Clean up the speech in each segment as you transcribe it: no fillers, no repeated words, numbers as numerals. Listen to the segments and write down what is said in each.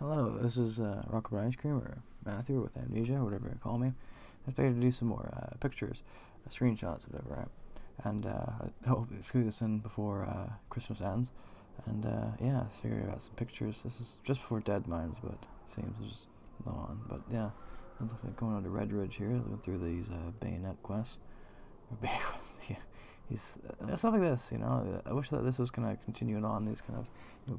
Hello, this is Rocket Ice Cream, or Matthew, with Amnesia, or whatever you call me. I figured to do some more pictures, screenshots, whatever, right? And I hope to squeeze this in before Christmas ends. And yeah, I figured I got some pictures. This is just before Dead Mines, but it seems there's no on. But yeah, it looks like going on to Red Ridge here, looking through these bayonet quests. Or bayonet quests, yeah. Stuff like this, you know. I wish that this was kind of continuing on these kind of,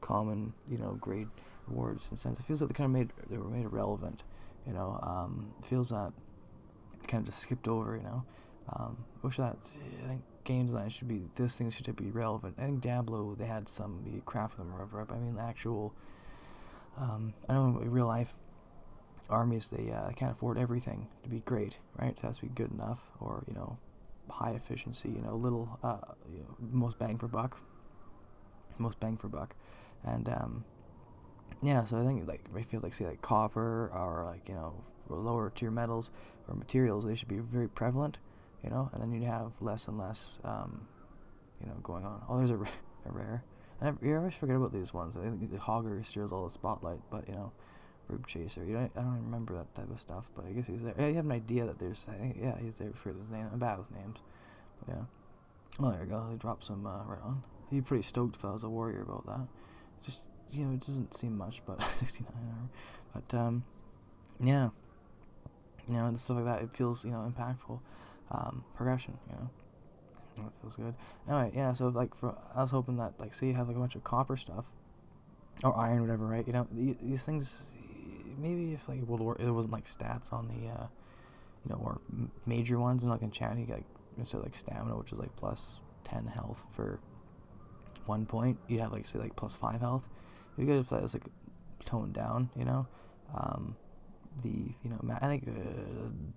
common, grade rewards. In a sense, it feels like they were made irrelevant. It feels that kind of just skipped over. I wish that I think games like should be this thing should be relevant. I think Diablo they had some you could craft them or whatever. But I mean, actual. I know in real life armies they can't afford everything to be great, right? So it has to be good enough, or high efficiency. Little most bang for buck, and yeah. So I think like it feels like say like copper or like or lower tier metals or materials, they should be very prevalent, and then you'd have less and less going on. Oh, there's a rare. You always forget about these ones. I think the Hogger steals all the spotlight, but Rube Chaser. I don't remember that type of stuff, but I guess he's there. Yeah, you have an idea that there's. I think, yeah, he's there for his name. I'm bad with names, but yeah. Oh, there we go. They dropped some right on. He'd be pretty stoked if I was a warrior about that. Just it doesn't seem much, but 69 armor. But yeah, and stuff like that. It feels impactful. Progression. It feels good. Anyway, yeah. So like, I was hoping that like, say you have like a bunch of copper stuff or iron, whatever, right? These things. Maybe if like World War, it wasn't like stats on the or major ones, and like enchant, you get like instead of like stamina, which is like plus 10 health for 1 point, you have like say like plus 5 health. You get if that was like toned down, the I think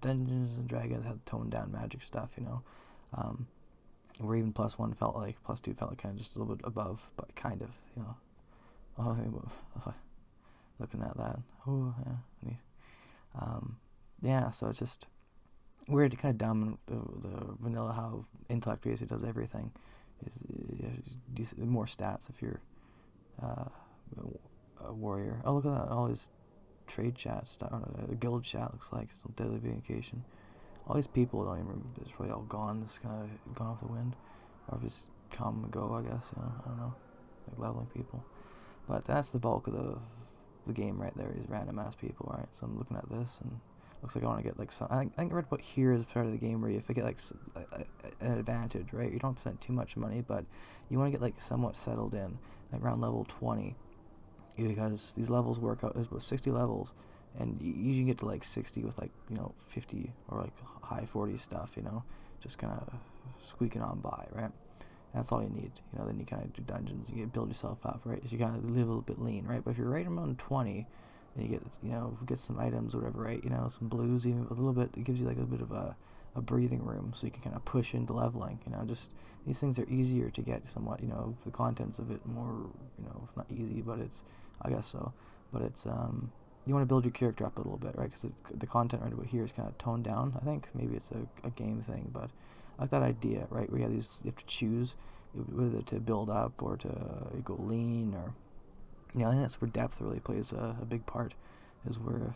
Dungeons and Dragons had toned down magic stuff, where even plus 1 felt like plus 2 felt like kind of just a little bit above, but kind of, oh, looking at that, oh yeah, neat. Yeah, so it's just weird, kind of dumb, the vanilla how intellect basically does everything. Is more stats if you're uh, a warrior. Oh, look at that! All his trade chat stuff, guild chat looks like some deadly vacation. All these people don't even remember. It's probably all gone. It's kind of gone off the wind, or just come and go. I guess I don't know, like leveling people. But that's the bulk of the game right there. Is random ass people, right? So I'm looking at this and looks like I want to get like some. I think I read about here is part of the game where if you get like an advantage, right? You don't spend too much money, but you want to get like somewhat settled in, like around level 20, because these levels work out. There's about 60 levels, and you can get to like 60 with like 50 or like high 40 stuff. Just kind of squeaking on by, right? That's all you need. Then you kind of do dungeons. You build yourself up, right? So you kind of live a little bit lean, right? But if you're right around 20, and you get some items, or whatever, right? Some blues, even a little bit. It gives you like a bit of a breathing room, so you can kind of push into leveling. Just these things are easier to get somewhat. The contents of it more. Not easy, but it's I guess so. But it's you want to build your character up a little bit, right? Because the content right about here is kind of toned down. I think maybe it's a game thing, but I like that idea, right? Where you have to choose whether to build up or to go lean, or I think that's where depth really plays a big part. Is where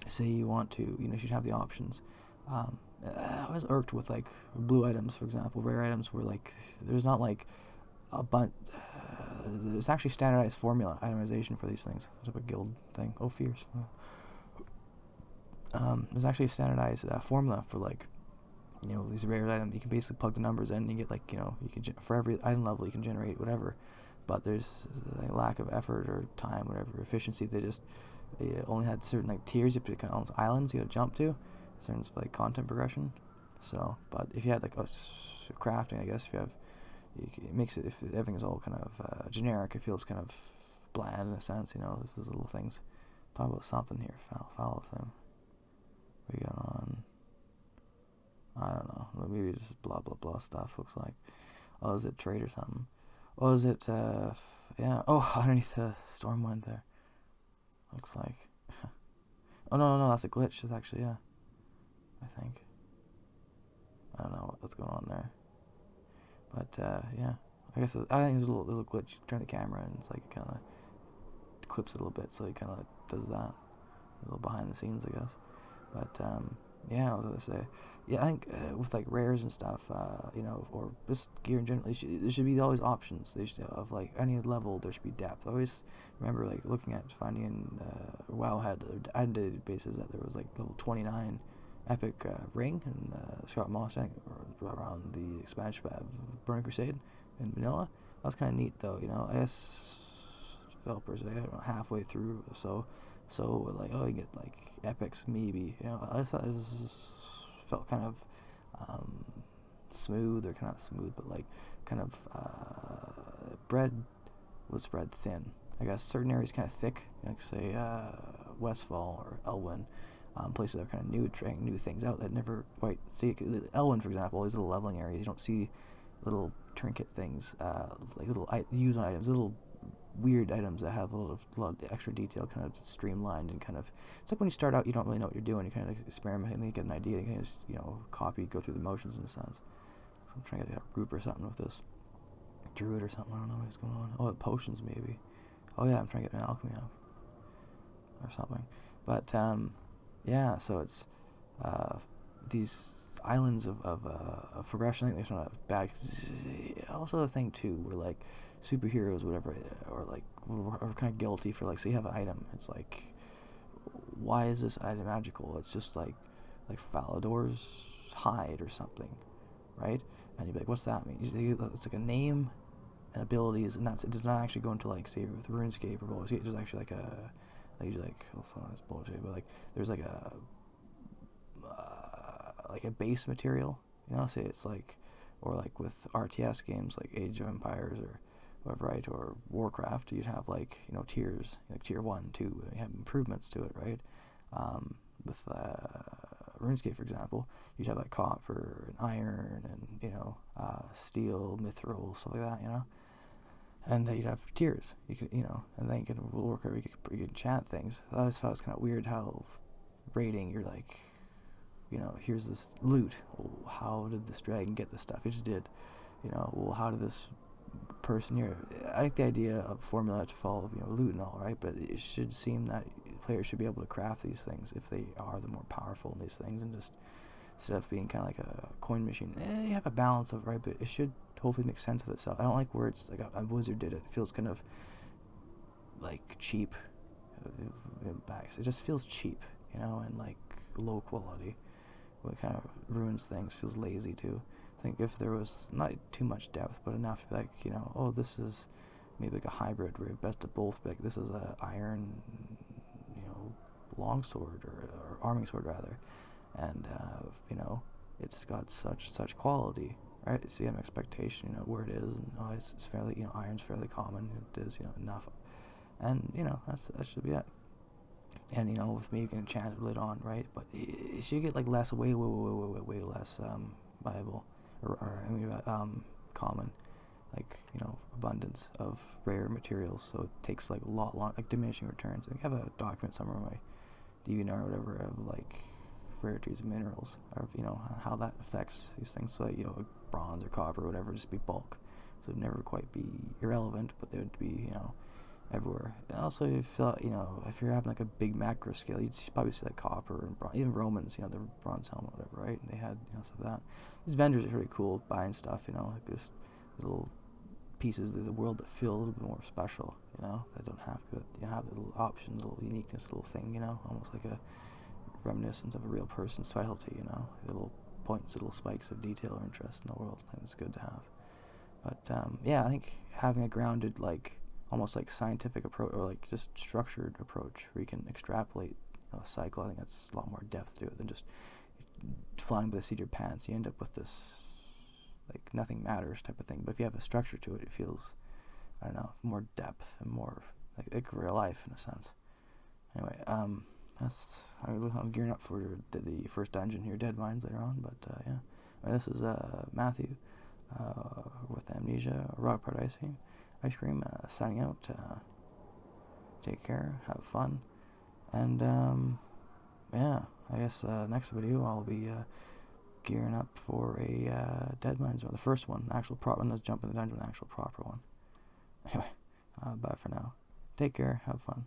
if say you want to, you should have the options. I was irked with like blue items, for example, rare items where like there's not like a bunch. There's actually standardized formula itemization for these things. It's a guild thing. Oh, fierce. There's actually a standardized formula for like these rare items. You can basically plug the numbers in and you get like you can for every item level you can generate whatever, but there's a lack of effort or time, whatever, efficiency. They only had certain like tiers you have to kind of almost islands you got to jump to in terms of like content progression. So but if you had like crafting, I guess if you have it makes it, if everything is all kind of generic, it feels kind of bland in a sense. If there's little things. Talk about something here. Foul thing. We got on. I don't know. Maybe just blah blah blah stuff. Looks like. Oh, is it trade or something? Oh, is it? Yeah. Oh, underneath the Stormwind there. Looks like. Oh no, that's a glitch. It's actually I think. I don't know what's going on there. But yeah, I think there's a little glitch. You turn the camera and it's like kind of clips it a little bit, so he kind of like does that, a little behind the scenes, I guess. But yeah, I was gonna say, yeah, I think with like rares and stuff, or just gear in general, there should be always options. Of like any level, there should be depth. I always remember like looking at finding WoW had databases that there was like level 29 epic ring and Scott Moss, I think, around the expansion of Burning Crusade in vanilla. That was kind of neat, though. I guess developers, I don't know, halfway through, so like, oh, you get like epics, maybe. I just thought this felt kind of smooth, or kind of smooth, but like kind of bread was spread thin. I guess certain areas kind of thick, like say Westfall or Elwyn. Places that are kind of new, trying new things out that never quite see. Elwyn, for example, these little leveling areas, you don't see little trinket things, like little use items, little weird items that have a lot of extra detail, kind of streamlined and kind of. It's like when you start out, you don't really know what you're doing. You kind of experiment and then you get an idea. You can just copy, go through the motions in a sense. So I'm trying to get a group or something with this druid or something. I don't know what's going on. Oh, potions maybe. Oh yeah, I'm trying to get an alchemy up or something. But yeah, so it's these islands of progression. I think there's not bad. Also, the thing too, where like superheroes, whatever, or like are kind of guilty for like, say you have an item. It's like, why is this item magical? It's just like Falador's hide or something, right? And you'd be like, what's that mean? It's like a name and abilities, and it does not actually go into like, say with RuneScape or Baldur's Gate. There's actually like a usually like, well, it's not as bullshit, but like there's like a base material, say it's like, or like with RTS games like Age of Empires or whatever, right, or Warcraft, you'd have like tiers, like tier 1, 2, you have improvements to it, right? With RuneScape, for example, you'd have like copper and iron and steel, mithril, stuff like that, and you'd have tiers. You could, and then you can work over. You could enchant things. I always thought it was kind of weird how raiding, you're like, here's this loot. Well, how did this dragon get this stuff? It just did. Well, how did this person here? I like the idea of formula to follow, loot and all, right? But it should seem that players should be able to craft these things if they are the more powerful in these things, and just instead of being kind of like a coin machine, you have a balance of, right? But it should hopefully make sense with itself. I don't like where it's like a wizard did it. It feels kind of like cheap. It just feels cheap, and like low quality. What kind of ruins things, feels lazy too. I think if there was not too much depth, but enough to be like, oh, this is maybe like a hybrid where best of both. Like this is a iron, longsword or arming sword rather, and it's got such quality. Right, you see an expectation, where it is, and it's fairly, iron's fairly common. It is, enough, and that should be it. And with me, you can enchant it later on, right? But it should get like less, way less viable, common, like abundance of rare materials. So it takes like a lot long, like diminishing returns. I have a document somewhere on my DVR or whatever of like rarities of minerals, or how that affects these things. So bronze or copper or whatever, just be bulk, so it'd never quite be irrelevant, but they would be everywhere. And also, if if you're having like a big macro scale, you'd probably see like copper and bronze. Even Romans, their bronze helmet, whatever, right? And they had stuff like that. These vendors are pretty cool, buying stuff, like just little pieces of the world that feel a little bit more special, that don't have to have the little options, little uniqueness, little thing, almost like a reminiscence of a real person's specialty, little points, little spikes of detail or interest in the world. I think it's good to have. But yeah, I think having a grounded, like almost like scientific approach, or like just structured approach where you can extrapolate a cycle, I think that's a lot more depth to it than just flying by the seat of your pants. You end up with this like nothing matters type of thing. But if you have a structure to it, it feels, I don't know, more depth and more like real life in a sense. Anyway, I'm gearing up for the first dungeon here, Dead Mines, later on. But yeah, this is Matthew with Amnesia, Rock Paradise Ice Cream, signing out. Take care, have fun, and yeah, I guess next video I'll be gearing up for a Dead Mines, or the first one, actual proper one. Let's jump in the dungeon, actual proper one. Anyway, bye for now. Take care. Have fun.